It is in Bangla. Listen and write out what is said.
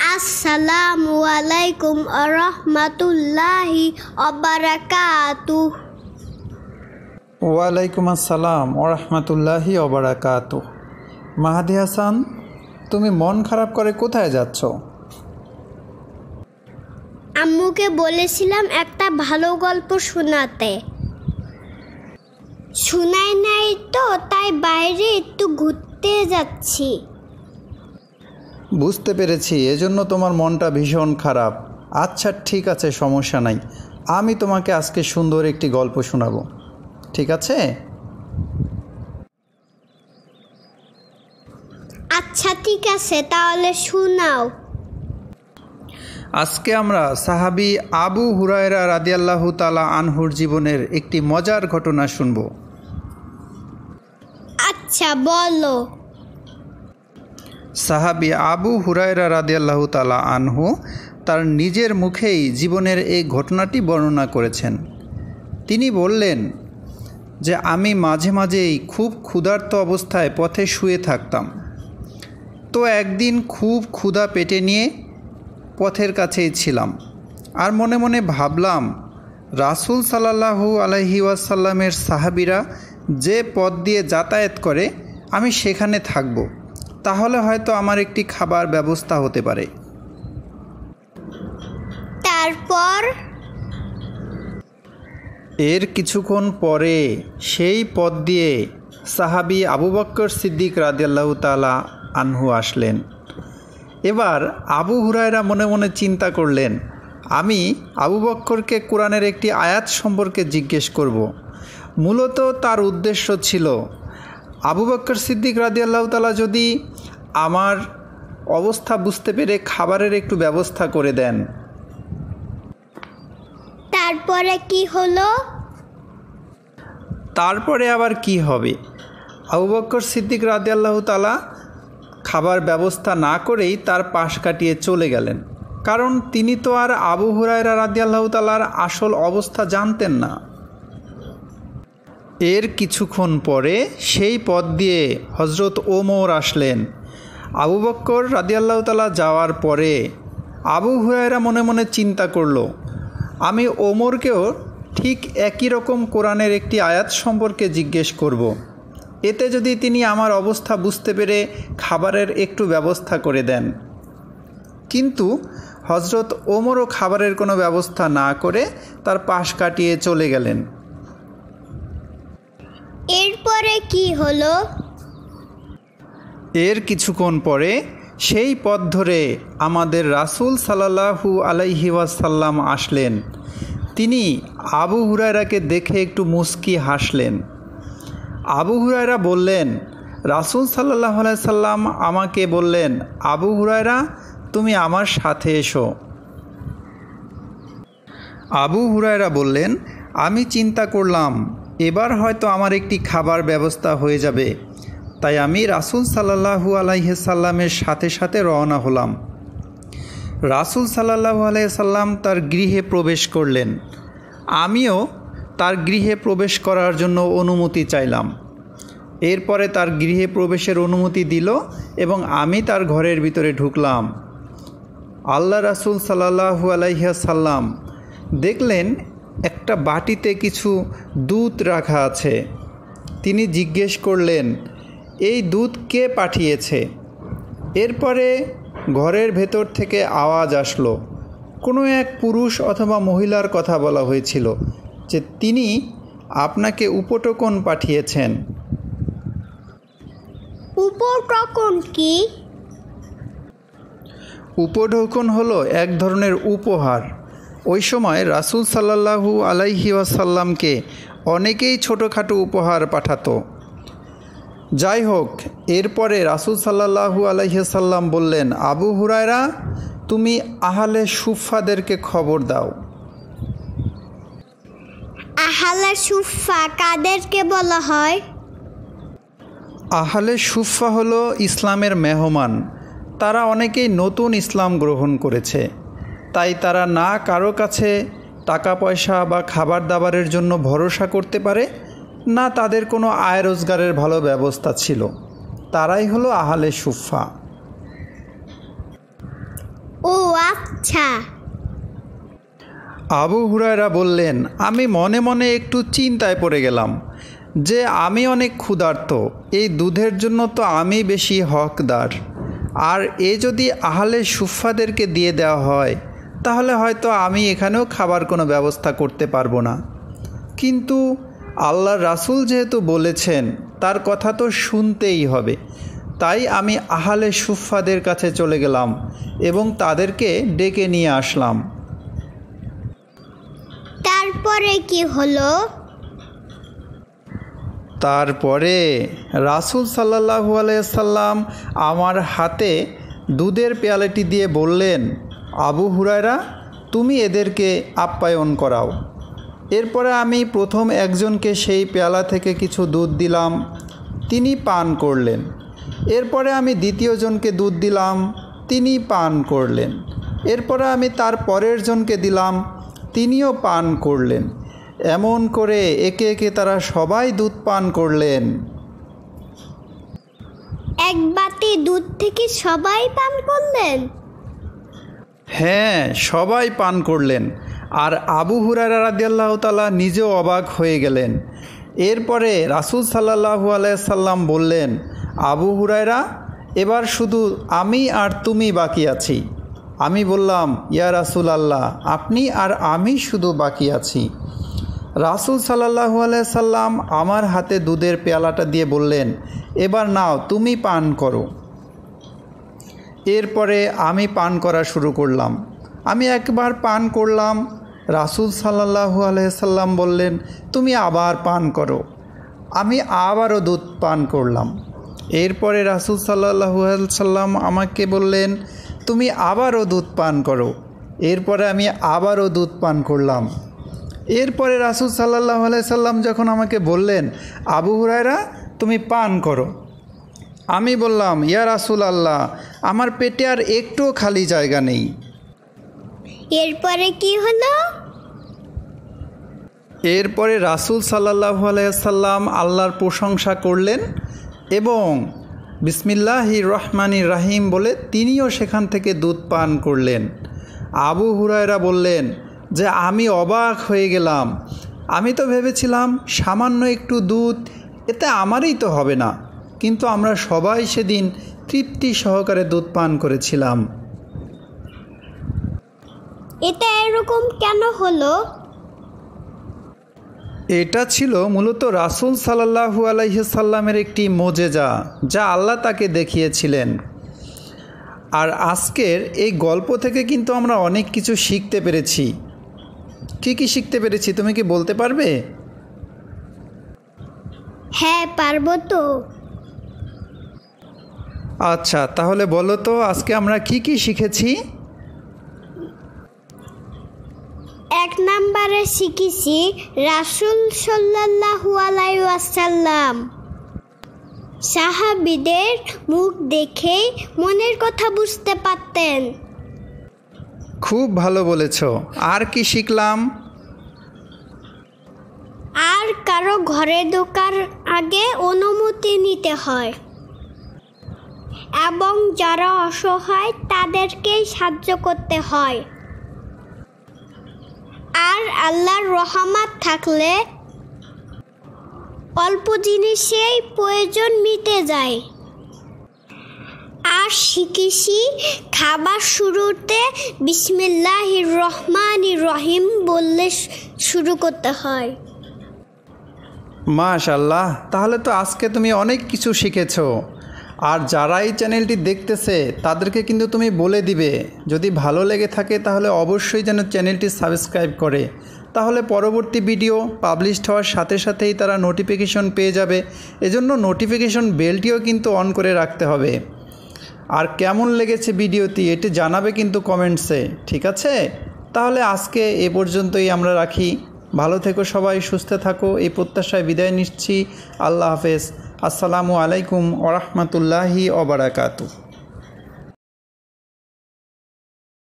আসসালামু আলাইকুম আরহামাতুল্লাহি ওয়াবারাকাতুহ। ওয়ালাইকুম আসসালাম ওরহমতুল্লাহি ওবরাকাতুহ। মাহাদি হাসান, তুমি মন খারাপ করে কোথায় যাচ্ছ? আম্মুকে বলেছিলাম একটা ভালো গল্প শোনাতে, শোনায় নাই তো, তাই বাইরে একটু ঘুরতে যাচ্ছি। বুঝতে পেরেছি, এজন্য তোমার মনটা ভীষণ খারাপ। আচ্ছা ঠিক আছে, সমস্যা নাই, আমি তোমাকে আজকে সুন্দর একটি গল্প শোনাবো, ঠিক আছে? আচ্ছা ঠিক আছে, তাহলে শোনাও। আজকে আমরা সাহাবী আবু হুরায়রা রাদিয়াল্লাহু তাআলা আনহুর জীবনের একটি মজার ঘটনা শুনব। আচ্ছা বলো। সাহাবী আবু হুরায়রা রাদিয়াল্লাহু তাআলা আনহু তার নিজের মুখেই জীবনের এই ঘটনাটি বর্ণনা করেছেন। তিনি বললেন যে আমি মাঝে মাঝেই খুব ক্ষুধার্ত অবস্থায় পথে শুয়ে থাকতাম। তো একদিন খুব ক্ষুধা পেটে নিয়ে পথের কাছেই ছিলাম, আর মনে মনে ভাবলাম রাসূল সাল্লাল্লাহু আলাইহি ওয়াসাল্লামের সাহাবীরা যে পথ দিয়ে যাতায়াত করে আমি সেখানে থাকব, তাহলে হয়তো আমার একটি খাবার ব্যবস্থা হতে পারে। তারপর? এর কিছুক্ষণ পরে সেই পথ দিয়ে সাহাবী আবু বকর সিদ্দিক রাদিয়াল্লাহু তাআলা আনহু আসলেন। এবার আবু হুরায়রা মনে মনে চিন্তা করলেন, আমি আবু বকরকে কোরআনের একটি আয়াত সম্পর্কে জিজ্ঞেস করব। মূলত তার উদ্দেশ্য ছিল আবু বকর সিদ্দিক রাদিয়াল্লাহু তাআলা যদি আমার অবস্থা বুঝতে পেরে খাবারের একটু ব্যবস্থা করে দেন। তারপরে কি হলো? তারপরে আবার কি হবে? আবু বকর সিদ্দিক রাদিয়াল্লাহু তাআলা খাবার ব্যবস্থা না করেই তার পাশ কাটিয়ে চলে গেলেন, কারণ তিনি তো আর আবু হুরায়রা রাদিয়াল্লাহু তাআলার আসল অবস্থা জানতেন না। এর কিছুক্ষণ পরে সেই পথ দিয়ে হযরত ওমর আসলেন। আবু বকর রাদিয়াল্লাহু তাআলা যাওয়ার পরে আবু হুরায়রা মনে মনে চিন্তা করল, আমি ওমরকেও ঠিক একই রকম কোরআনের একটি আয়াত সম্পর্কে জিজ্ঞেস করব। এতে যদি তিনি আমার অবস্থা বুঝতে পেরে খাবারের একটু ব্যবস্থা করে দেন। কিন্তু হযরত ওমরও খাবারের কোনো ব্যবস্থা না করে তার পাশ কাটিয়ে চলে গেলেন। এরপরে কি হলো? এর কিছুক্ষণ পরে সেই পথ ধরে আমাদের রাসূল সাল্লাল্লাহু আলাইহি ওয়াসাল্লাম আসলেন। তিনি আবু হুরায়রাকে দেখে একটু মুচকি হাসলেন। আবু হুরায়রা বললেন, রাসূল সাল্লাল্লাহু আলাইহি সাল্লাম আমাকে বললেন, আবু হুরায়রা তুমি আমার সাথে এসো। আবু হুরায়রা বললেন, আমি চিন্তা করলাম এবার হয়তো আমার একটি খাবার ব্যবস্থা হয়ে যাবে, তাই আমি রাসূল সাল্লাল্লাহু আলাইহি সাল্লামের সাথে সাথে রওনা হলাম। রাসূল সাল্লাল্লাহু আলাইহি সাল্লাম তার গৃহে প্রবেশ করলেন। আমিও তার গৃহে প্রবেশ করার জন্য অনুমতি চাইলাম। এরপরে তার গৃহে প্রবেশের অনুমতি দিল এবং আমি তার ঘরের ভিতরে ঢুকলাম। আল্লাহ রাসূল সাল্লাল্লাহু আলাইহি সাল্লাম দেখলেন একটা বাটিতে কিছু দুধ রাখা আছে। তিনি জিজ্ঞেস করলেন, এই দুধ কে পাঠিয়েছে? এরপরে ঘরের ভেতর থেকে আওয়াজ আসলো, কোনো এক পুরুষ অথবা মহিলার কথা বলা হয়েছিল যে তিনি আপনাকে উপঢৌকন পাঠিয়েছেন। উপঢৌকন কি? উপঢৌকন হলো এক ধরনের উপহার। ওই সময় রাসূল সাল্লাল্লাহু আলাইহি ওয়াসাল্লামকে অনেকেই ছোটোখাটো উপহার পাঠাতো। যাই হোক, এরপরে রাসূল সাল্লাল্লাহু আলাইহি ওয়াসাল্লাম বললেন, আবু হুরায়রা তুমি আহলে সুফফাদেরকে খবর দাও। আহলে সুফফা কাদেরকে বলা হয়? আহলে সুফফা হলো ইসলামের মেহমান। তারা অনেকেই নতুন ইসলাম গ্রহণ করেছে, তাই তারা না কারো কাছে টাকা পয়সা বা খাবার দাবারের জন্য ভরসা করতে পারে, না তাদের কোনো আয় রোজগারের ভালো ব্যবস্থা ছিল। তারাই হলো আহলে সুফফা। আচ্ছা। আবু হুরায়রা বললেন, আমি মনে মনে একটু চিন্তায় পড়ে গেলাম যে আমি অনেক ক্ষুধার্ত, এই দুধের জন্য তো আমি বেশি হকদার, আর এ যদি আহলে সুফফাদেরকে দিয়ে দেওয়া হয় তাহলে হয়তো আমি এখানেও খাবার কোনো ব্যবস্থা করতে পারবো না। কিন্তু আল্লাহর রাসূল যেহেতু বলেছেন তার কথা তো শুনতেই হবে, তাই আমি আহলে সুফফাদের কাছে চলে গেলাম এবং তাদেরকে ডেকে নিয়ে আসলাম। তারপরে কি হলো? তারপরে রাসূল সাল্লাল্লাহু আলাইহি সাল্লাম আমার হাতে দুধের পেয়ালাটি দিয়ে বললেন, আবু হুরায়রা, তুমি এদেরকে আপ্যায়ন করাও। এরপরে আমি প্রথম একজনকে সেই পেয়ালা থেকে কিছু দুধ দিলাম, তিনি পান করলেন। এরপরে আমি দ্বিতীয় জনকে দুধ দিলাম, তিনি পান করলেন। এরপরে আমি তার পরের জনকে দিলাম, তিনিও পান করলেন। এমন করে একে একে তারা সবাই দুধ পান করলেন। এক বাটি দুধ থেকে সবাই পান করলেন? হ্যাঁ, সবাই পান করলেন। আর আবু হুরায়রা রাদিয়াল্লাহু তাআলা নিজেও অবাক হয়ে গেলেন। এরপরে রাসূল সাল্লাল্লাহু আলাইহি সাল্লাম বললেন, আবু হুরায়রা, এবার শুধু আমি আর তুমি বাকি আছি। আমি বললাম, ইয়া রাসূলুল্লাহ, আপনি আর আমি শুধু বাকি আছি। রাসূল সাল্লাল্লাহু আলাইহি সাল্লাম আমার হাতে দুধের পেয়ালাটা দিয়ে বললেন, এবার নাও, তুমি পান করো। এরপরে আমি পান করা শুরু করলাম। আমি একবার পান করলাম, রাসূল সাল্লাল্লাহু আলাইহি সাল্লাম বললেন, তুমি আবার পান করো। আমি আবারও দুধ পান করলাম। এরপরে রাসূল সাল্লাল্লাহু আলাইহি সাল্লাম আমাকে বললেন, তুমি আবারও দুধ পান করো। এরপরে আমি আবারও দুধ পান করলাম। এরপরে রাসূল সাল্লাল্লাহু আলাইহি সাল্লাম যখন আমাকে বললেন, আবু হুরায়রা, তুমি পান করো, আমি বললাম, ইয়া রাসূলুল্লাহ, আমার পেটে আর একটুও খালি জায়গা নেই। এরপরে কি হলো? এরপরে রাসূল সাল্লাল্লাহু আলাইহি সাল্লাম আল্লাহর প্রশংসা করলেন এবং বিসমিল্লাহির রহমানির রাহিম বলে তিনিও সেখান থেকে দুধ পান করলেন। আবু হুরায়রা বললেন যে আমি অবাক হয়ে গেলাম। আমি তো ভেবেছিলাম সামান্য একটু দুধ, এতে আমারই তো হবে না, কিন্তু আমরা সবাই সেদিন তৃপ্তি সহকারে দুধ পান করেছিলাম। এটা এরকম কেন হলো? এটা ছিল মূলত রাসূল সাল্লাল্লাহু আলাইহি সাল্লামের একটি মোজেজা, যা আল্লাহ তাকে দেখিয়েছিলেন। আর আজকের এই গল্প থেকে কিন্তু আমরা অনেক কিছু শিখতে পেরেছি। কি কি শিখতে পেরেছি তুমি কি বলতে পারবে? হ্যাঁ, পারবো তো। আচ্ছা, তাহলে বলো তো আজকে আমরা কি কি শিখেছি? এক নম্বরে শিখেছি রাসূল সাল্লাল্লাহু আলাইহি ওয়াসাল্লাম সাহাবীদের মুখ দেখেই মনের কথা বুঝতে পারতেন। খুব ভালো বলেছ। আর কি শিখলাম? আর কারো ঘরে ঢোকার আগে অনুমতি নিতে হয় এবং যারা অসহায় তাদেরকেই সাহায্য করতে হয়। আর আল্লাহর রহমত থাকলে অল্প জিনিসেই প্রয়োজন মিটে যায়। আর শিখেছি খাবার শুরুতে বিসমিল্লাহির রহমানির রহিম বললে শুরু করতে হয়। মাশাআল্লাহ, তাহলে তো আজকে তুমি অনেক কিছু শিখেছো। আর যারা এই চ্যানেলটি দেখতেছে তাদেরকে কিন্তু তুমি বলে দিবে, যদি ভালো লেগে থাকে তাহলে অবশ্যই যেন চ্যানেলটি সাবস্ক্রাইব করে, তাহলে পরবর্তী ভিডিও পাবলিশ হওয়ার সাথে সাথেই তারা নোটিফিকেশন পেয়ে যাবে। এজন্য নোটিফিকেশন বেলটিও কিন্তু অন করে রাখতে হবে। আর কেমন লেগেছে ভিডিওটি এটি জানাবে কিন্তু কমেন্টসে, ঠিক আছে? তাহলে আজকে এ পর্যন্তই আমরা রাখি। ভালো থেকো সবাই, সুস্থ থাকো, এই প্রত্যাশায় বিদায় নিচ্ছি। আল্লাহ হাফেজ। আসসালামু আলাইকুম ওয়া রাহমাতুল্লাহি ওয়া বারাকাতুহু।